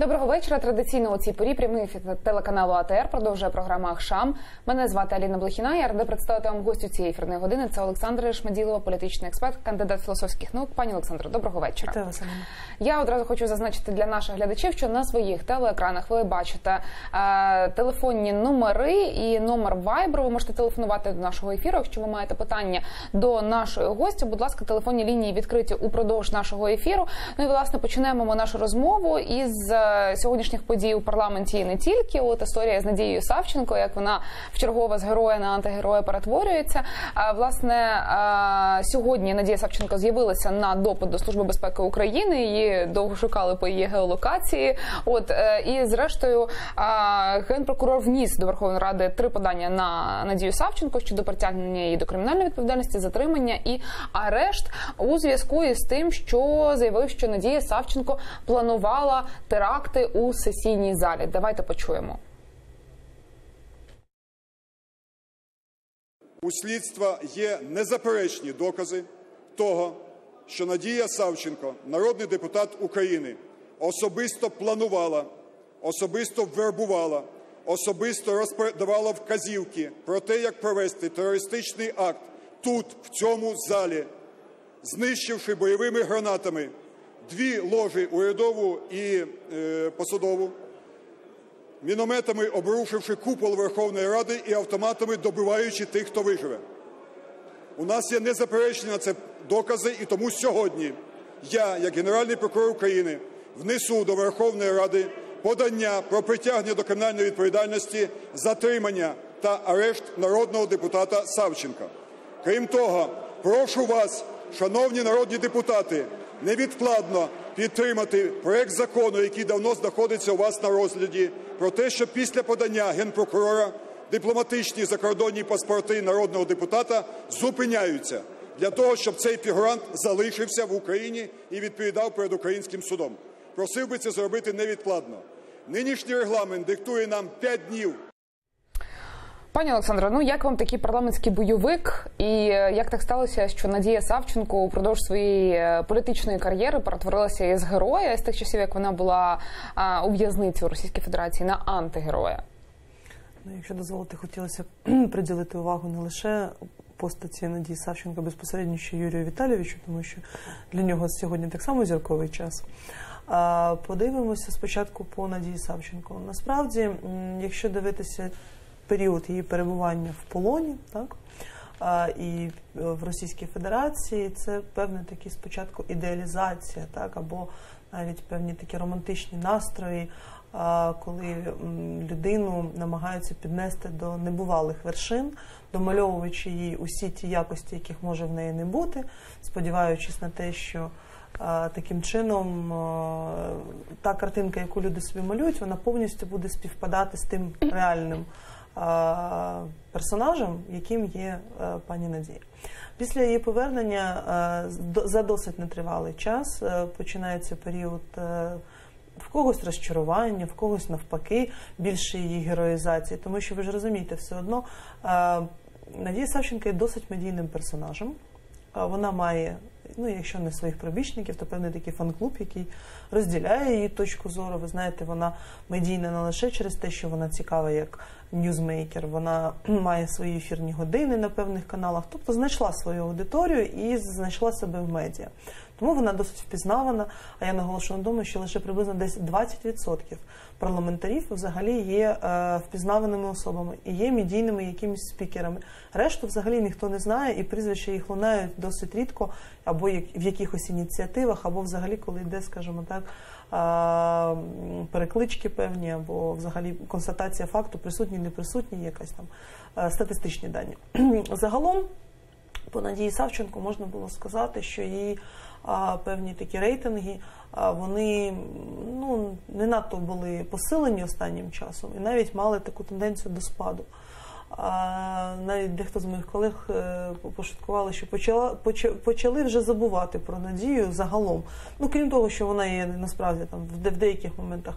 Доброго вечора. Традиційно у цій порі прямий ефір телеканалу АТР продовжує програма «Ахшам». Мене звати Аліна Блохіна. Я рада представити вам гостю цієї ефірної години. Це Олександра Шмаділова, політичний експерт, кандидат філософських наук. Пані Олександро, доброго вечора. Вітаю вас, Аліна. Я одразу хочу зазначити для наших глядачів, що на своїх телеекранах ви бачите телефонні номери і номер Viber. Ви можете телефонувати до нашого ефіру. Якщо ви маєте питання до нашої гості, будь ласка, телефонні лінії відкриті упродовж нашого ефіру. Ну і, власне, почнемо ми нашу розмову із сьогоднішніх подій у парламенті і не тільки. От історія з Надією Савченко, як вона вчергове з героя на антигероя перетворюється. Власне, сьогодні Надія Савченко з'явилася на допит до Служби безпеки України. Її довго шукали по її геолокації. І, зрештою, Генпрокурор вніс до Верховної Ради 3 подання на Надію Савченко щодо притягнення її до кримінальної відповідальності, затримання і арешт у зв'язку із тим, що заявив, що Надія Савченко планувала теракти у сесійній залі. Давайте почуємо. У слідства є незаперечні докази того, що Надія Савченко, народний депутат України, особисто планувала, особисто вербувала, особисто роздавала вказівки про те, як провести терористичний акт тут, в цьому залі, знищивши бойовими гранатами 2 ложі, урядову і посадову, мінометами обрушивши купол Верховної Ради і автоматами добиваючи тих, хто виживе. У нас є незаперечні на це докази, і тому сьогодні я, як Генеральний прокурор України, внесу до Верховної Ради подання про притягнення до кримінальної відповідальності, затримання та арешт народного депутата Савченка. Крім того, прошу вас, шановні народні депутати, невідкладно підтримати проект закону, який давно знаходиться у вас на розгляді, про те, що після подання Генпрокурора дипломатичні закордонні паспорти народного депутата зупиняються для того, щоб цей фігурант залишився в Україні і відповідав перед українським судом. Просив би це зробити невідкладно. Нинішній регламент диктує нам 5 днів. Пані Олександро, ну як вам такий парламентський бойовик? І як так сталося, що Надія Савченко упродовж своєї політичної кар'єри перетворилася із героя, з тих часів, як вона була у в'язниці у Російській Федерації, на антигероя? Ну, якщо дозволити, хотілося приділити увагу не лише постаті Надії Савченко, безпосередньо ще Юрію Віталійовичу, тому що для нього сьогодні так само зірковий час. Подивимося спочатку по Надії Савченко. Насправді, якщо дивитися період її перебування в полоні, так, і в Російській Федерації, це певна такі спочатку ідеалізація, так, або навіть певні такі романтичні настрої, коли людину намагаються піднести до небувалих вершин, домальовуючи їй усі ті якості, яких може в неї не бути, сподіваючись на те, що таким чином та картинка, яку люди собі малюють, вона повністю буде співпадати з тим реальним персонажем, яким є пані Надія. Після її повернення за досить нетривалий час починається період в когось розчарування, в когось навпаки більше її героїзації, тому що ви ж розумієте, все одно Надія Савченко є досить медійним персонажем. Вона має, ну, якщо не своїх прибічників, то певний такий фан-клуб, який розділяє її точку зору. Ви знаєте, вона медійна не лише через те, що вона цікава як ньюзмейкер, вона має свої ефірні години на певних каналах, тобто знайшла свою аудиторію і знайшла себе в медіа. Тому вона досить впізнавана, а я наголошую на тому, що лише приблизно десь 20% парламентарів взагалі є впізнаваними особами і є медійними якимись спікерами. Решту взагалі ніхто не знає, і прізвища їх лунають досить рідко, або в якихось ініціативах, або взагалі, коли йде, скажімо так, переклички певні, або взагалі констатація факту, присутні, не присутні, якась там статистичні дані. Загалом, по Надії Савченко можна було сказати, що її певні такі рейтинги, вони не надто були посилені останнім часом і навіть мали таку тенденцію до спаду. Навіть дехто з моїх колег пошуткували, що почали вже забувати про Надію загалом. Ну, крім того, що вона є насправді там в деяких моментах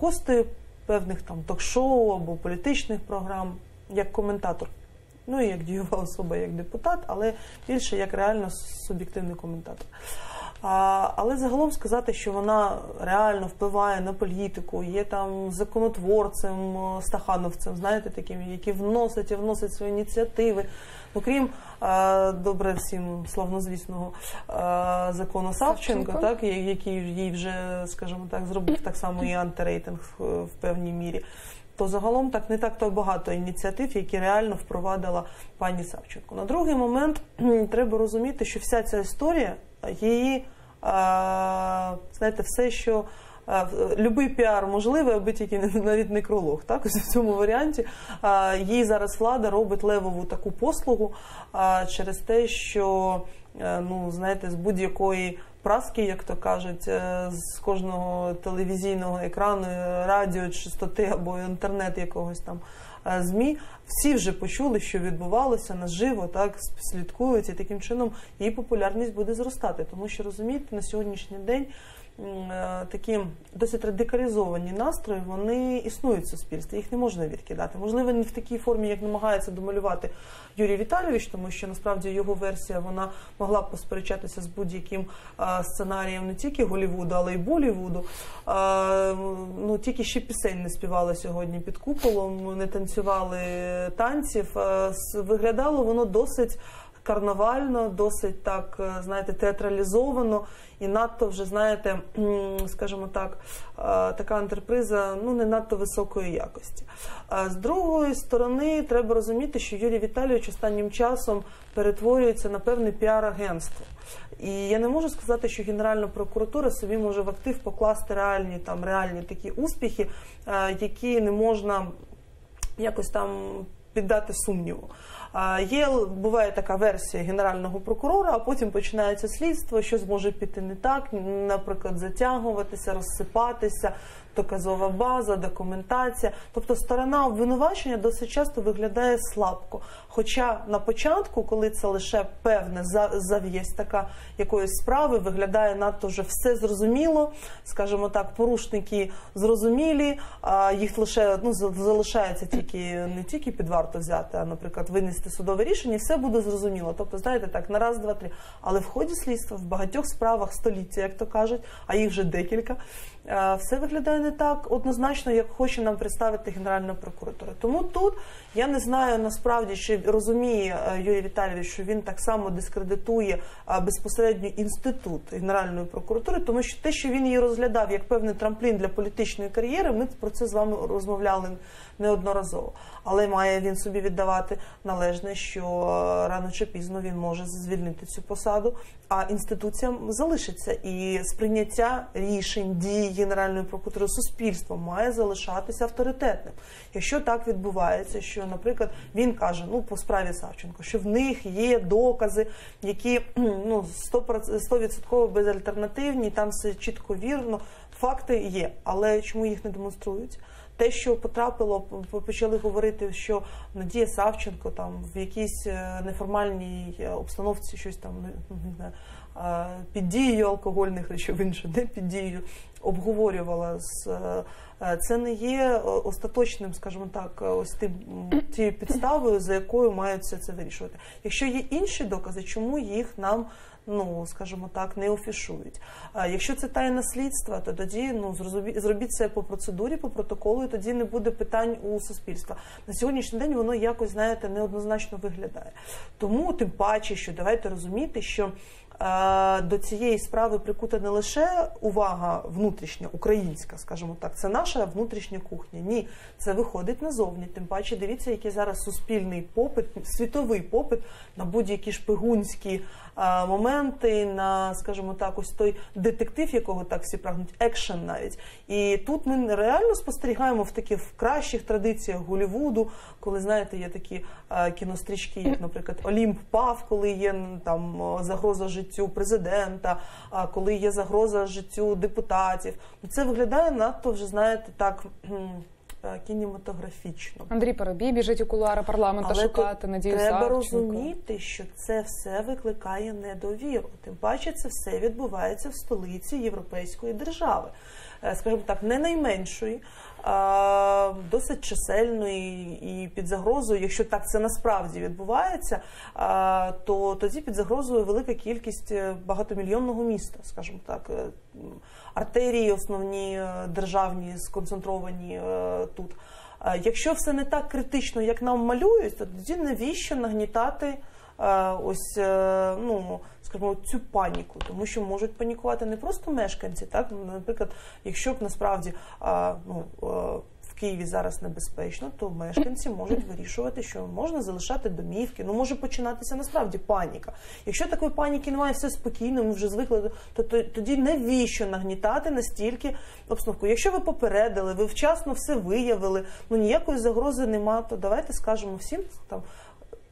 гостею певних там ток-шоу або політичних програм, як коментатор. Ну і як дієва особа, як депутат, але більше як реально суб'єктивний коментатор. Але загалом сказати, що вона реально впливає на політику, є там законотворцем, стахановцем, знаєте, таким, які вносять свої ініціативи. Окрім, добре всім славнозвісного закону Савченко, так, який їй вже, скажімо так, зробив так само і антирейтинг в певній мірі, то загалом так не так-то багато ініціатив, які реально впровадила пані Савченко. На другий момент треба розуміти, що вся ця історія, її, знаєте, все, що любий піар можливий, аби тільки навіть не кролог. Так? Ось в цьому варіанті їй зараз влада робить левову таку послугу через те, що, ну, знаєте, з будь-якої праски, як то кажуть, з кожного телевізійного екрану, радіочастоти або інтернет якогось там ЗМІ, всі вже почули, що відбувалося наживо, так, слідкують, і таким чином її популярність буде зростати. Тому що, розумієте, на сьогоднішній день такі досить радикалізовані настрої, вони існують в суспільстві, їх не можна відкидати. Можливо, не в такій формі, як намагається домалювати Юрій Віталійович, тому що насправді його версія, вона могла б посперечатися з будь-яким сценарієм не тільки Голлівуду, але й Боллівуду. Ну, тільки ще пісень не співали сьогодні під куполом, не танцювали танців. Виглядало воно досить карнавально, досить так, знаєте, театралізовано і надто вже, знаєте, скажімо так, така антреприза, ну, не надто високої якості. З другої сторони, треба розуміти, що Юрій Віталійович останнім часом перетворюється на певне піар-агентство. І я не можу сказати, що Генеральна прокуратура собі може в актив покласти реальні такі успіхи, які не можна якось там піддати сумніву. Буває така версія Генерального прокурора, а потім починається слідство, що зможе піти не так, наприклад, затягуватися, розсипатися, доказова база, документація. Тобто сторона обвинувачення досить часто виглядає слабко. Хоча на початку, коли це лише певне зав'язь така якоїсь справи, виглядає надто вже все зрозуміло, скажімо так, порушники зрозумілі, їх лише, ну, залишається не тільки під варту взяти, а, наприклад, винести судове рішення, і все буде зрозуміло. Тобто, знаєте, так, на раз, два, три. Але в ході слідства, в багатьох справах століття, як то кажуть, а їх вже декілька, все виглядає не так однозначно, як хоче нам представити Генеральна прокуратура. Тому тут я не знаю насправді, чи розуміє Юрій Віталійович, що він так само дискредитує безпосередньо інститут Генеральної прокуратури, тому що те, що він її розглядав як певний трамплін для політичної кар'єри, ми про це з вами розмовляли неодноразово. Але має він собі віддавати належне, що рано чи пізно він може звільнити цю посаду, а інституція залишиться. І сприйняття рішень, дій Генеральної прокуратури суспільством має залишатися авторитетним. Якщо так відбувається, що, наприклад, він каже, ну, по справі Савченко, що в них є докази, які, ну, 100% безальтернативні, там все чітко вірно, факти є, але чому їх не демонструють? Те, що потрапило, почали говорити, що Надія Савченко там в якійсь неформальній обстановці щось там, не знаю, під дією алкогольних речовин, що не під дією, обговорювала. Це не є остаточним, скажімо так, ось тією підставою, за якою мають все це вирішувати. Якщо є інші докази, чому їх нам, ну, скажімо так, не афішують? Якщо це тайне слідство, то тоді, ну, зробіть це по процедурі, по протоколу, і тоді не буде питань у суспільства. На сьогоднішній день воно якось, знаєте, неоднозначно виглядає. Тому, тим паче, що давайте розуміти, що до цієї справи прикута не лише увага внутрішня, українська, скажімо так, це наша внутрішня кухня. Ні, це виходить назовні. Тим паче, дивіться, який зараз суспільний попит, світовий попит на будь-які шпигунські моменти, на, скажімо так, ось той детектив, якого так всі прагнуть, екшен навіть. І тут ми реально спостерігаємо в таких кращих традиціях Голлівуду, коли, знаєте, є такі кінострічки, як, наприклад, «Олімп пав», коли є там загроза життю президента, коли є загроза життю депутатів. Це виглядає надто вже, знаєте, так, кінематографічно. Андрій Парубій біжить у кулуари парламенту шукати Надію Савченко. Треба розуміти, що це все викликає недовіру. Тим паче це все відбувається в столиці європейської держави. Скажімо так, не найменшої, досить чисельно і під загрозою, якщо так це насправді відбувається, то тоді під загрозою велика кількість багатомільйонного міста, скажімо так. Артерії основні, державні, сконцентровані тут. Якщо все не так критично, як нам малюють, то тоді навіщо нагнітати ось, скажімо, цю паніку, тому що можуть панікувати не просто мешканці, так, наприклад, якщо б насправді в Києві зараз небезпечно, то мешканці можуть вирішувати, що можна залишати домівки, може починатися насправді паніка. Якщо такої паніки немає, все спокійно, ми вже звикли, то тоді навіщо нагнітати настільки обстановку? Якщо ви попередили, ви вчасно все виявили, ніякої загрози нема, то давайте скажемо всім, там,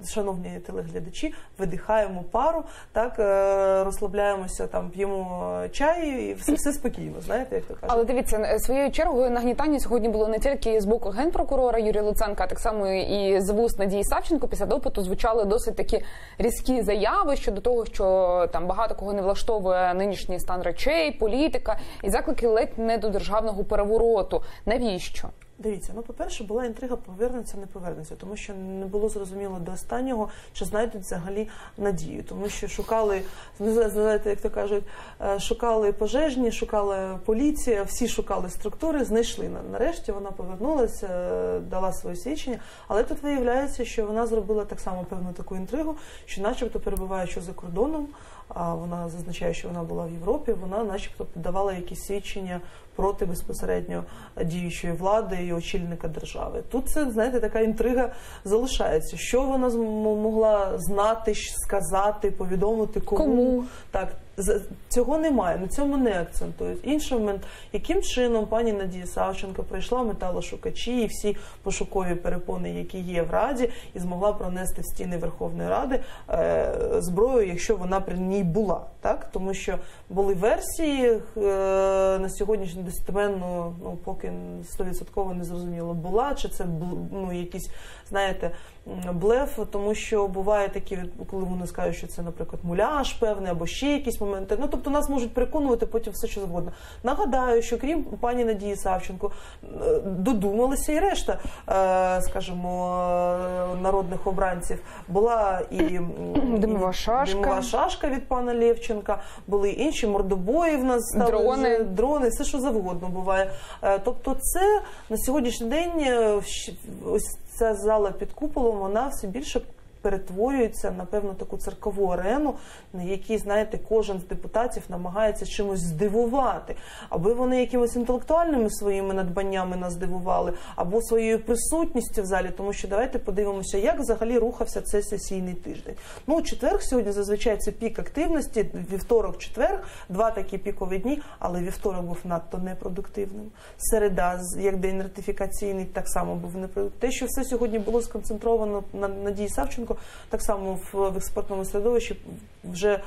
шановні телеглядачі, видихаємо пару, так, розслабляємося, там, п'ємо чай і все спокійно, знаєте, як то кажуть. Але дивіться, своєю чергою нагнітання сьогодні було не тільки з боку генпрокурора Юрія Луценка, а так само і з вуст Надії Савченко. Після допиту звучали досить такі різкі заяви щодо того, що там багато кого не влаштовує нинішній стан речей, політика і заклики ледь не до державного перевороту. Навіщо? Дивіться, по-перше, була інтрига, повернеться, не повернеться, тому що не було зрозуміло до останнього, чи знайдуть взагалі Надію, тому що шукали, знаєте, як то кажуть, шукали пожежні, шукала поліція, всі шукали структури, знайшли. Нарешті вона повернулася, дала своє свідчення, але тут виявляється, що вона зробила так само певну таку інтригу, що начебто перебуваючи за кордоном, а вона зазначає, що вона була в Європі, вона начебто подавала якісь свідчення проти безпосередньо діючої влади і очільника держави. Тут це, знаєте, така інтрига залишається. Що вона могла знати, сказати, повідомити кому? Так, цього немає, на цьому не акцентують. Інший момент, яким чином пані Надія Савченко пройшла металошукачі і всі пошукові перепони, які є в Раді, і змогла пронести в стіни Верховної Ради зброю, якщо вона при ній була. Так? Тому що були версії, на сьогоднішній достеменно, поки 100% не зрозуміло, була, чи це якісь, знаєте, блеф, тому що буває такі, коли вони скажуть, що це, наприклад, муляж певний, або ще якісь моменти. Тобто нас можуть переконувати потім все, що завгодно. Нагадаю, що крім пані Надії Савченко, додумалися і решта, скажімо, народних обранців. Була і димова шашка від пана Левченка, були інші мордобої в нас, дрони, все, що завгодно буває. Тобто це на сьогоднішній день ось ця зала під куполом, вона все більше перетворюється на певну таку циркову арену, на якій, знаєте, кожен з депутатів намагається чимось здивувати. Аби вони якимось інтелектуальними своїми надбаннями нас здивували, або своєю присутністю в залі, тому що давайте подивимося, як взагалі рухався цей сесійний тиждень. Четверг сьогодні зазвичай це пік активності, вівторок, четверг, два такі пікові дні, але вівторок був надто непродуктивним. Середа, як день ратифікаційний, так само був непродуктивним. Те, що все сьогодні було сконцентровано на Надії Савченко, так само в експертному середовищі вже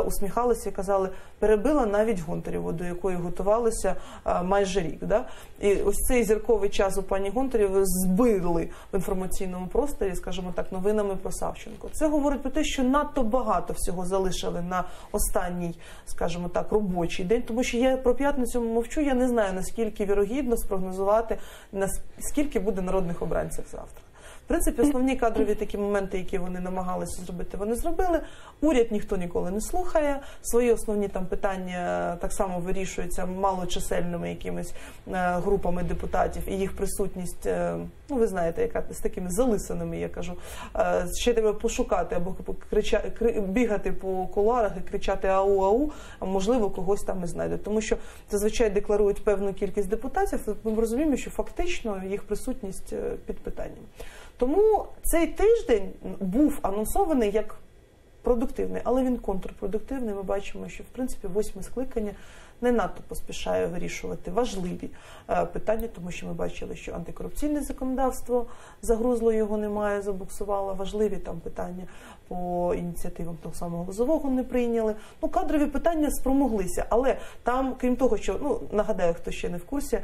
усміхалися і казали, перебила навіть Гонтареву, до якої готувалися майже рік. Да? І ось цей зірковий час у пані Гонтаревої збили в інформаційному просторі, скажімо так, новинами про Савченко. Це говорить про те, що надто багато всього залишили на останній, скажімо так, робочий день, тому що я про п'ятницю мовчу, я не знаю, наскільки вірогідно спрогнозувати, наскільки буде народних обранців завтра. В принципі, основні кадрові такі моменти, які вони намагалися зробити, вони зробили. Уряд ніхто ніколи не слухає. Свої основні там питання так само вирішуються малочисельними якимись групами депутатів. І їх присутність, ви знаєте, яка з такими залисаними, я кажу. Ще треба пошукати або бігати по кулуарах і кричати «ау-ау», а можливо когось там і знайдуть. Тому що зазвичай декларують певну кількість депутатів, ми розуміємо, що фактично їх присутність під питанням. Тому цей тиждень був анонсований як продуктивний, але він контрпродуктивний. Ми бачимо, що, в принципі, 8-е скликання не надто поспішає вирішувати важливі питання, тому що ми бачили, що антикорупційне законодавство загрузло, його немає, забуксувало. Важливі там питання по ініціативам того самого Лозового не прийняли. Кадрові питання спромоглися, але там, крім того, що, нагадаю, хто ще не в курсі,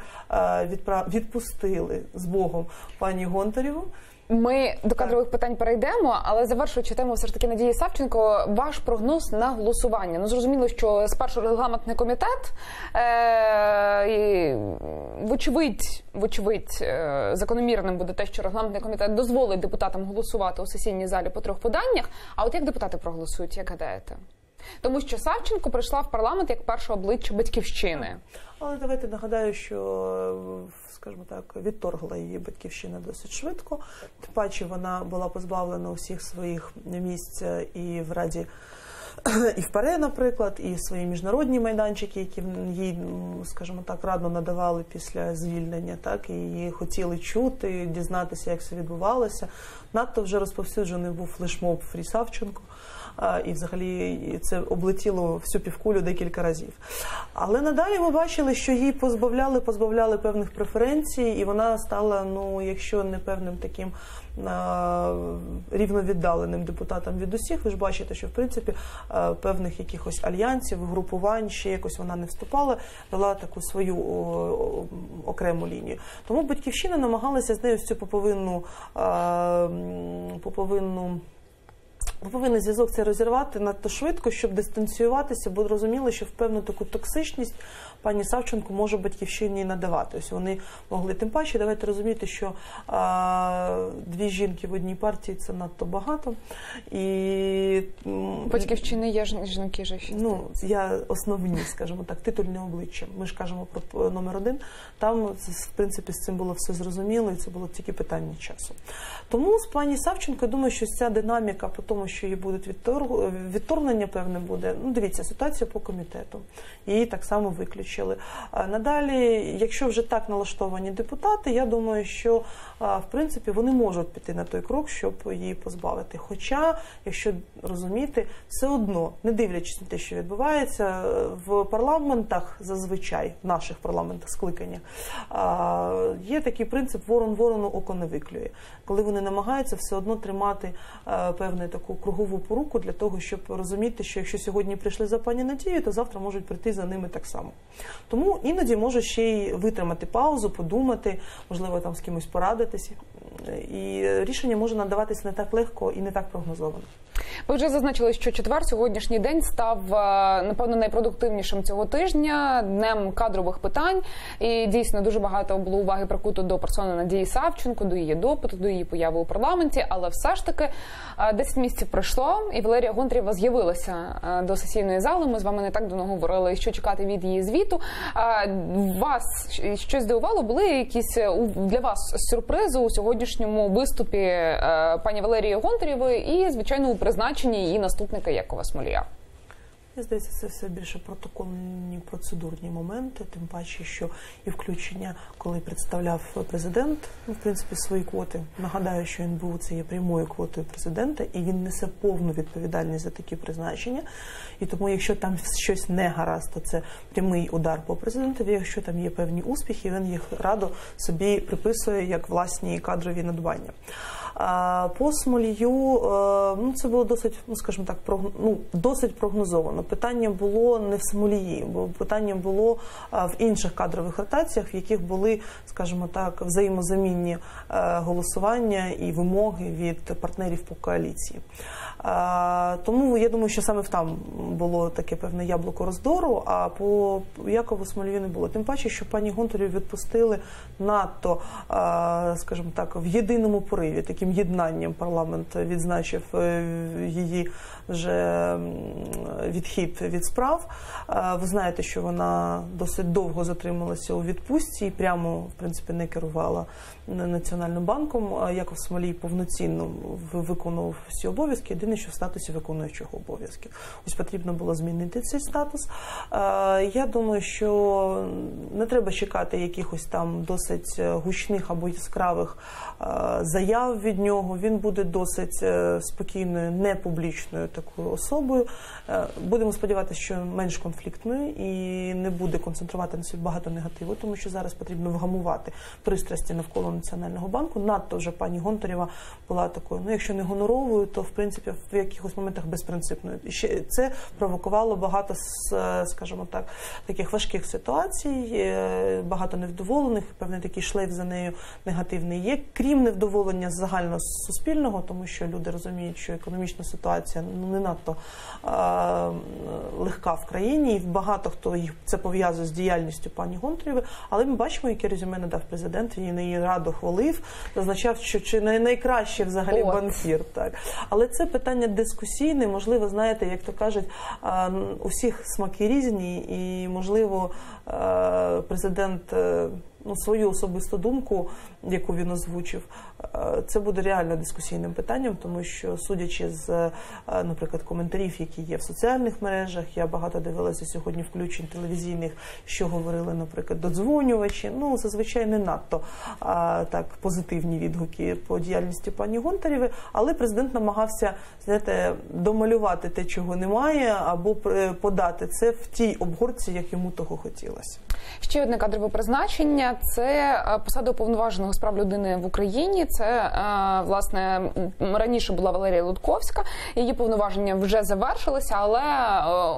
відпустили з Богом пані Гонтареву, Ми до кадрових питань перейдемо, але завершуючи тему все ж таки Надії Савченко, ваш прогноз на голосування. Ну, зрозуміло, що спершу регламентний комітет, вочевидь, закономірним буде те, що регламентний комітет дозволить депутатам голосувати у сесійній залі по 3 поданнях. А от як депутати проголосують, як гадаєте? Тому що Савченко прийшла в парламент як перше обличчя Батьківщини. Але давайте нагадаю, що, скажімо так, відторгла її Батьківщина досить швидко. Тим паче вона була позбавлена усіх своїх місць і в Раді, і в ПАРЄ, наприклад, і свої міжнародні майданчики, які їй, скажімо так, радо надавали після звільнення, так, і її хотіли чути, дізнатися, як все відбувалося. Надто вже розповсюджений був флешмоб Фрі Савченко. І взагалі це облетіло всю півкулю декілька разів. Але надалі ми бачили, що її позбавляли певних преференцій, і вона стала, ну, якщо не певним таким рівновіддаленим депутатом від усіх, ви ж бачите, що в принципі певних якихось альянсів, групувань ще якось вона не вступала, дала таку свою окрему лінію. Тому Батьківщина намагалася з нею цю поповинний зв'язок це розірвати надто швидко, щоб дистанціюватися, бо розуміли, що в певну таку токсичність пані Савченко може Батьківщині надавати. Ось вони могли, тим паче, давайте розуміти, що 2 жінки в одній партії – це надто багато. І Батьківщини є жінки же ще. Ну, я основні, скажімо так, титульне обличчя. Ми ж кажемо про номер 1. Там, в принципі, з цим було все зрозуміло, і це було тільки питання часу. Тому з пані Савченко, я думаю, що ця динаміка по тому, що її будуть відторгнення, певне, буде. Ну, дивіться, ситуація по комітету. Її так само виключили. Надалі, якщо вже так налаштовані депутати, я думаю, що, в принципі, вони можуть піти на той крок, щоб її позбавити. Хоча, якщо розуміти, все одно, не дивлячись на те, що відбувається, в парламентах зазвичай, в наших парламентах, скликаннях, є такий принцип «ворон ворону око не виклює». Коли вони намагаються все одно тримати певну таку кругову поруку для того, щоб розуміти, що якщо сьогодні прийшли за пані Надією, то завтра можуть прийти за ними так само. Тому іноді може ще й витримати паузу, подумати, можливо, там з кимось порадитися. І рішення може надаватися не так легко і не так прогнозовано. Ви вже зазначили, що четвер, сьогоднішній день, став, напевно, найпродуктивнішим цього тижня, днем кадрових питань. І дійсно дуже багато було уваги прикуто до персони Надії Савченко, до її допиту, до її появи у парламенті. Але все ж таки 10 місяців пройшло, і Валерія Гонтарєва з'явилася до сесійної зали. Ми з вами не так давно говорили, що чекати від її звіту. Вас щось здивувало? Були якісь для вас сюрпризи у сьогоднішньому виступі пані Валерії Гонтарєвої і, звичайно, у призначенні її наступника Якова Смолія? Мені здається, це все більше протокольні, процедурні моменти, тим паче, що і включення, коли представляв президент, в принципі, свої квоти. Нагадаю, що НБУ – це є прямою квотою президента, і він несе повну відповідальність за такі призначення. І тому, якщо там щось не гаразд, то це прямий удар по президентові. Якщо там є певні успіхи, він їх радо собі приписує як власні кадрові надбання. По Смолію, ну, це було досить, ну, скажімо так, досить прогнозовано. Питання було не в Смолії, бо питання було в інших кадрових ротаціях, в яких були, скажімо так, взаємозамінні голосування і вимоги від партнерів по коаліції. Тому я думаю, що саме там було таке певне яблуко роздору, а по Якову Смолію не було. Тим паче, що пані Гонтарєву відпустили надто, скажімо так, в єдиному пориві, таким єднанням парламент відзначив її вже відхід від справ. Ви знаєте, що вона досить довго затрималася у відпустці і прямо, в принципі, не керувала Національним банком. Яков Смолій повноцінно виконував всі обов'язки, єдине, що в статусі виконуючого обов'язків. Ось потрібно було змінити цей статус. Я думаю, що не треба чекати якихось там досить гучних або яскравих заяв від нього. Він буде досить спокійною, непублічною такою особою. Будемо сподіватися, що менш конфліктною і не буде концентрувати на собі багато негативу, тому що зараз потрібно вгамувати пристрасті навколо Національного банку. Надто вже пані Гонтарєва була такою, ну, якщо не гоноровою, то, в принципі, в якихось моментах безпринципною. І ще це провокувало багато, скажімо так, таких важких ситуацій, багато невдоволених, певний такий шлейф за нею негативний є. Крім невдоволення загально суспільного, тому що люди розуміють, що економічна ситуація не надто легка в країні, і багато хто їх це пов'язує з діяльністю пані Гонтаревої, але ми бачимо, яке резюме надав президент, він її радо хвалив, зазначав, що чи не найкраще взагалі банкір. Так. Але це питання дискусійне, можливо, знаєте, як то кажуть, у всіх смаки різні, і, можливо, президент свою особисту думку, яку він озвучив, це буде реально дискусійним питанням, тому що, судячи з, наприклад, коментарів, які є в соціальних мережах, я багато дивилася сьогодні включень телевізійних, що говорили, наприклад, додзвонювачі, зазвичай не надто так позитивні відгуки по діяльності пані Гонтаревої, але президент намагався, знаєте, домалювати те, чого немає, або подати це в тій обгорці, як йому того хотілося. Ще одне кадрове призначення – це посада уповноваженого з прав людини в Україні. Це, власне, раніше була Валерія Лутковська, її повноваження вже завершилися, але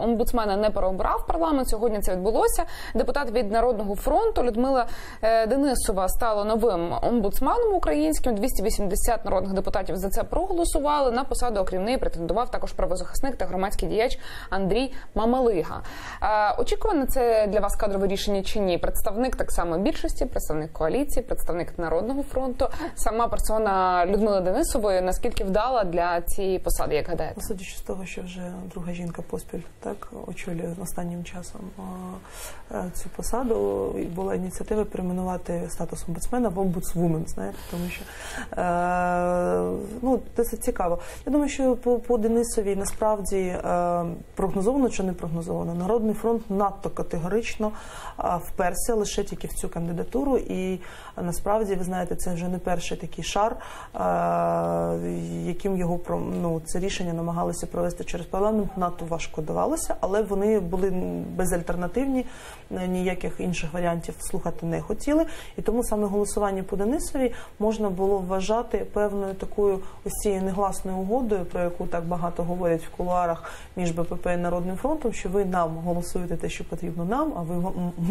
омбудсмена не переобрав парламент, сьогодні це відбулося. Депутат від Народного фронту Людмила Денисова стала новим омбудсменом українським, 280 народних депутатів за це проголосували, на посаду, окрім неї, претендував також правозахисник та громадський діяч Андрій Мамалига. Очікуване це для вас кадрове рішення чи ні? Представник так само більшості, представник коаліції, представник Народного фронту. Сама персона Людмили Денисової наскільки вдала для цієї посади, як гадаєте? Судячи з того, що вже друга жінка поспіль очолює останнім часом цю посаду, була ініціатива перейменувати статус омбудсмена в омбудсвумен, знаєте, тому що досить цікаво. Я думаю, що по Денисовій насправді прогнозовано чи не прогнозовано. Народний фронт надто категорично вперся лише тільки в цю кандидатуру, і насправді, ви знаєте, це вже не перший такий шар, яким його це рішення намагалися провести через парламент, надто важко давалося, але вони були безальтернативні, ніяких інших варіантів слухати не хотіли, і тому саме голосування по Денисовій можна було вважати певною такою ось цією негласною угодою, про яку так багато говорять в кулуарах між БПП і Народним фронтом, що ви нам голосуєте те, що потрібно нам, а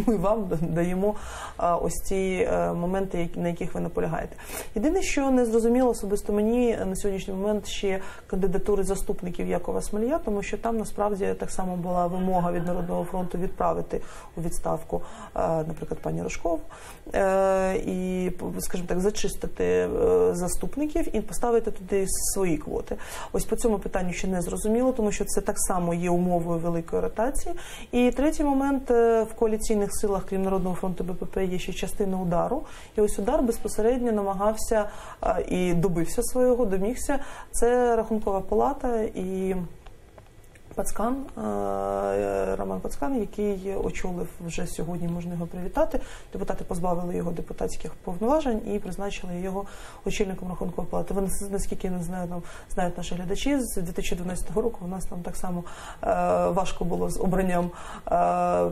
ми вам даємо ось ці моменти, на яких ви наполягаєте. Єдине, що не зрозуміло особисто мені на сьогоднішній момент ще кандидатури заступників Якова Смолія, тому що там насправді так само була вимога від Народного фронту відправити у відставку, наприклад, пані Рожкову, і, скажімо так, зачистити заступників і поставити туди свої квоти. Ось по цьому питанню ще не зрозуміло, тому що це так само є умовою великої ротації. І третій момент, в коаліційних силах, крім Народного фронту, БПП, є ще частина удару. І ось удар безпосередньо намагався і добився свого, домігся. Це Рахункова палата і Пацкан, Роман Пацкан, який очолив вже сьогодні, можна його привітати. Депутати позбавили його депутатських повноважень і призначили його очільником Рахункової палати. Ви, наскільки я не знаю, знають наші глядачі, з 2012 року у нас там так само важко було з обранням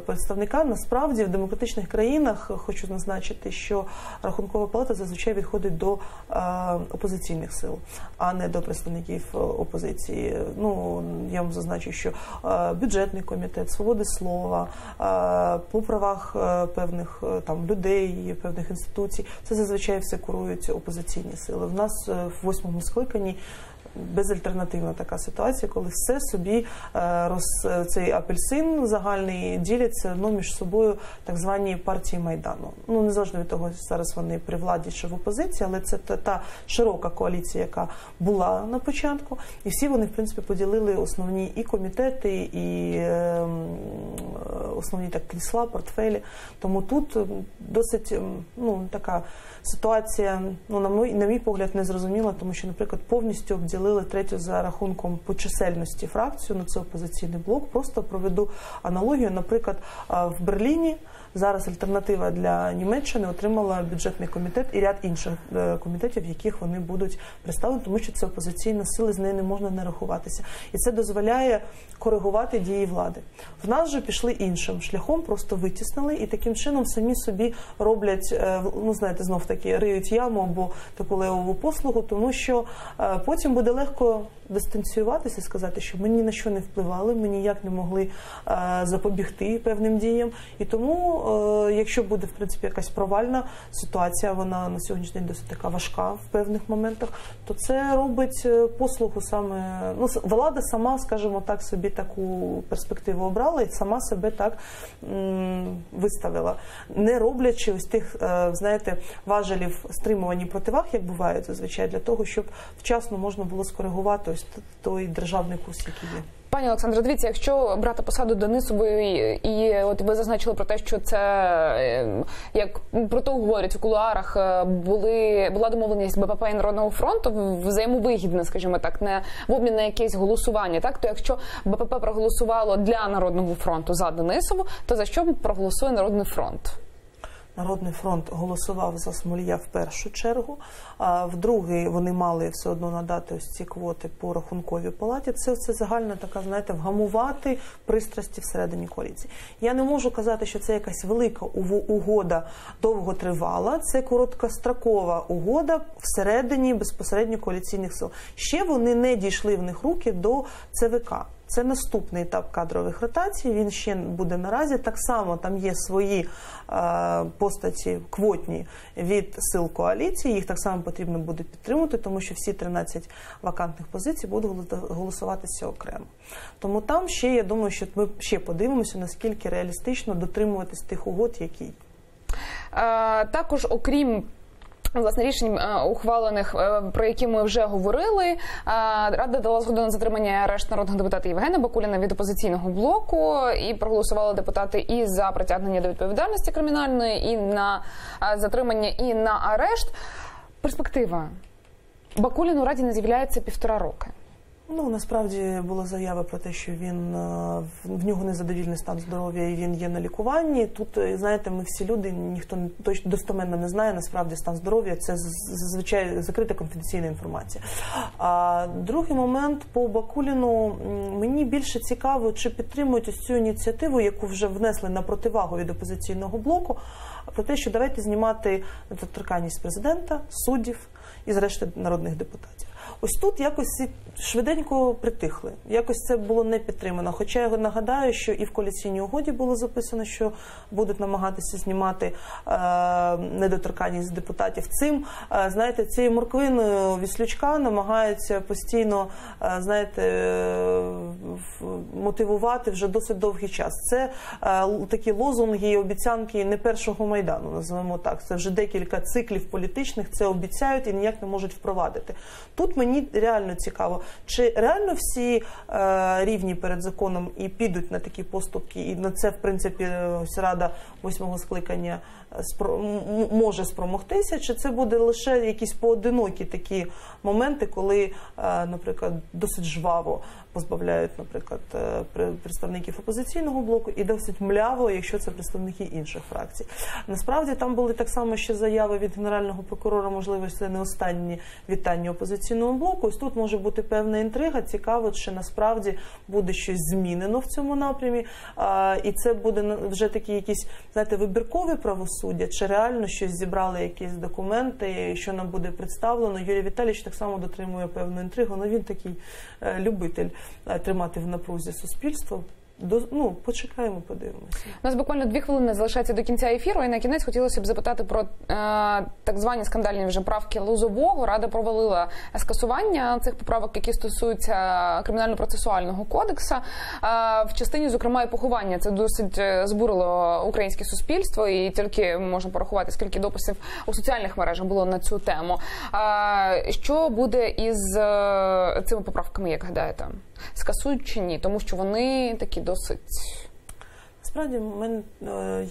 представника. Насправді, в демократичних країнах, хочу зазначити, що Рахункова палата зазвичай відходить до опозиційних сил, а не до представників опозиції. Я вам зазначу, що бюджетний комітет, свободи слова, по правах певних людей, певних інституцій, це зазвичай все курують опозиційні сили. В нас в 8-му скликанні безальтернативна така ситуація, коли все собі цей апельсин загальний діляться між собою так звані партії Майдану. Незалежно від того, зараз вони при владі чи в опозиції, але це та широка коаліція, яка була на початку, і всі вони, в принципі, поділили основні і комітети, і основні крісла, портфелі. Тому тут досить така ситуація, на мій погляд, незрозуміла, тому що, наприклад, повністю обділили третю за рахунком по чисельності фракцію, це опозиційний блок. Просто проведу аналогію. Наприклад, в Берліні зараз альтернатива для Німеччини отримала бюджетний комітет і ряд інших комітетів, в яких вони будуть представлені, тому що це опозиційна сила, з нею не можна не рахуватися. І це дозволяє коригувати дії влади. В нас же пішли іншим шляхом, просто витіснили і таким чином самі собі роблять, знов таки, риють яму або таку левову послугу, тому що потім буде легко дистанціюватися і сказати, що ми ні на що не впливали, ми ніяк не могли запобігти певним діям. І тому, якщо буде, в принципі, якась провальна ситуація, вона на сьогоднішній день досить така важка в певних моментах, то це робить послугу саме, ну, влада сама, скажімо так, собі таку перспективу обрала і сама себе так виставила. Не роблячи ось тих, знаєте, важелів стримувань і противаг, як бувають зазвичай, для того, щоб вчасно можна було скоригувати ось той державний курс, який є. Пані Олександре, дивіться, якщо брати посаду Денисової, і от ви зазначили про те, що це, як про то говорять в кулуарах, була домовленість БПП і Народного фронту взаємовигідна, скажімо так, не в обмін на якесь голосування, так? То якщо БПП проголосувало для Народного фронту за Денисову, то за що проголосує Народний фронт? Народний фронт голосував за Смолія в першу чергу, а в другий вони мали все одно надати ось ці квоти по рахунковій палаті. Це загальна така, знаєте, вгамувати пристрасті всередині коаліції. Я не можу казати, що це якась велика угода довготривала, це короткострокова угода всередині безпосередньо коаліційних сил. Ще вони не дійшли в них руки до ЦВК. Це наступний етап кадрових ротацій, він ще буде наразі. Так само там є свої постаті квотні від сил коаліції, їх так само потрібно буде підтримувати, тому що всі 13 вакантних позицій будуть голосуватися окремо. Тому там ще, я думаю, що ми ще подивимося, наскільки реалістично дотримуватись тих угод, які. Також, окрім власне рішень ухвалених, про які ми вже говорили, Рада дала згоду на затримання і арешт народного депутата Євгена Бакуліна від опозиційного блоку, і проголосували депутати і за притягнення до відповідальності кримінальної, і на затримання, і на арешт. Перспектива. Бакулін у Раді не з'являється 1,5 роки. Ну, насправді була заява про те, що в нього незадовільний стан здоров'я і він є на лікуванні. Тут, знаєте, ми всі люди, ніхто точно достеменно не знає, насправді стан здоров'я, це зазвичай закрита конфіденційна інформація. А другий момент по Бакуліну, мені більше цікаво, чи підтримують ось цю ініціативу, яку вже внесли на противагу від опозиційного блоку, про те, що давайте знімати недоторканність президента, суддів і, зрештою, народних депутатів. Ось тут якось швиденько притихли. Якось це було не підтримано. Хоча я нагадаю, що і в коаліційній угоді було записано, що будуть намагатися знімати недоторканність депутатів. Знаєте, цією морквиною Віслючка намагаються постійно, знаєте, мотивувати вже досить довгий час. Це такі лозунги і обіцянки не першого Майдану, називаємо так. Це вже декілька циклів політичних, це обіцяють і ніяк не можуть впровадити. Тут мені реально цікаво, чи реально всі рівні перед законом і підуть на такі поступки, і на це, в принципі, ось Рада 8-го скликання може спромогтися, чи це буде лише якісь поодинокі такі моменти, коли, наприклад, досить жваво позбавляють, наприклад, представників опозиційного блоку і досить мляво, якщо це представники інших фракцій. Насправді там були так само ще заяви від Генерального прокурора, можливо, це не останні вітання опозиційного блоку. Ось тут може бути певна інтрига, цікаво, чи насправді буде щось змінено в цьому напрямі, і це буде вже такі якісь, знаєте, вибіркові правосуддя, чи реально щось зібрали, якісь документи, що нам буде представлено. Юрій Віталійович так само дотримує певну інтригу, але він такий любитель тримати в напрузі суспільство. Почекаємо, подивимося. У нас буквально 2 хвилини залишається до кінця ефіру, і на кінець хотілося б запитати про так звані скандальні вже правки Лозового. Рада провалила скасування цих поправок, які стосуються кримінально-процесуального кодексу. В частині, зокрема, і поховання. Це досить збурило українське суспільство, і тільки можна порахувати, скільки дописів у соціальних мережах було на цю тему. Що буде із цими поправками, як гадаєте? Скасують чи ні? Тому що вони такі досить... Насправді, в мене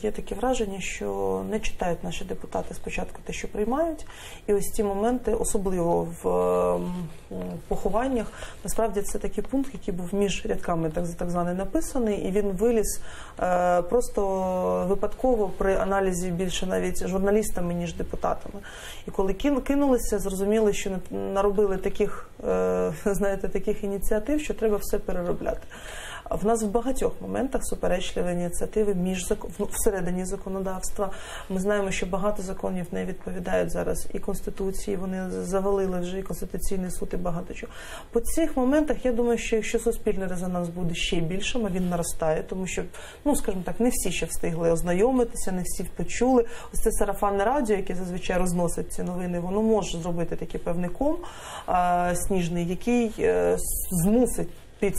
є таке враження, що не читають наші депутати спочатку те, що приймають, і ось ці моменти, особливо в похованнях, насправді це такий пункт, який був між рядками так званий написаний, і він виліз просто випадково при аналізі більше навіть журналістами, ніж депутатами. І коли кинулися, зрозуміли, що наробили таких, знаєте, таких ініціатив, що треба все переробляти. В нас в багатьох моментах суперечливі ініціативи всередині законодавства. Ми знаємо, що багато законів не відповідають зараз і Конституції, вони завалили вже і Конституційний суд, і багато чого. По цих моментах, я думаю, що якщо суспільний резонанс буде ще більшим, а він наростає, тому що, скажімо так, не всі ще встигли ознайомитися, не всі почули. Ось це сарафанне радіо, яке зазвичай розносить ці новини, воно може зробити такий певний ком сніжний, який змусить під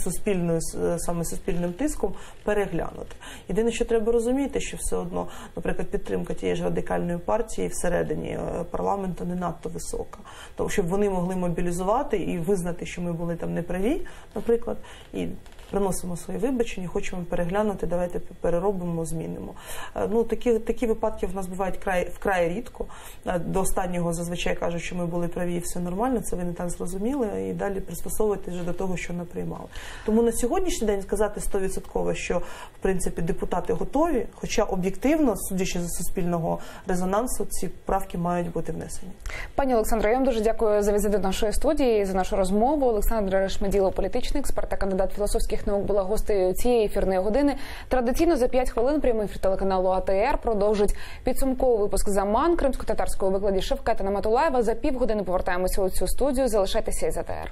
саме суспільним тиском переглянути. Єдине, що треба розуміти, що все одно, наприклад, підтримка тієї ж радикальної партії всередині парламенту не надто висока. Тому щоб вони могли мобілізувати і визнати, що ми були там неправі, наприклад, і приносимо свої вибачення, хочемо переглянути, давайте переробимо, змінимо. Такі випадки в нас бувають вкрай рідко. До останнього зазвичай кажуть, що ми були праві і все нормально, це ви не так зрозуміли, і далі пристосовуйтесь вже до того, що наприймали. Тому на сьогоднішній день сказати 100%, що, в принципі, депутати готові, хоча об'єктивно, судячи за суспільного резонансу, ці правки мають бути внесені. Пані Олександро, я вам дуже дякую за візит до нашої студії, за нашу розмову. Олександра Решмеділо, політичний експерт та кандидат філософських наук, була гостею цієї ефірної години. Традиційно за 5 хвилин прямий ефір телеканалу АТR продовжить підсумковий випуск «Заман» кримсько-татарського викладі Шевкета Наматулаєва. За півгодини повертаємося у цю студію. Залишайтеся із АТR.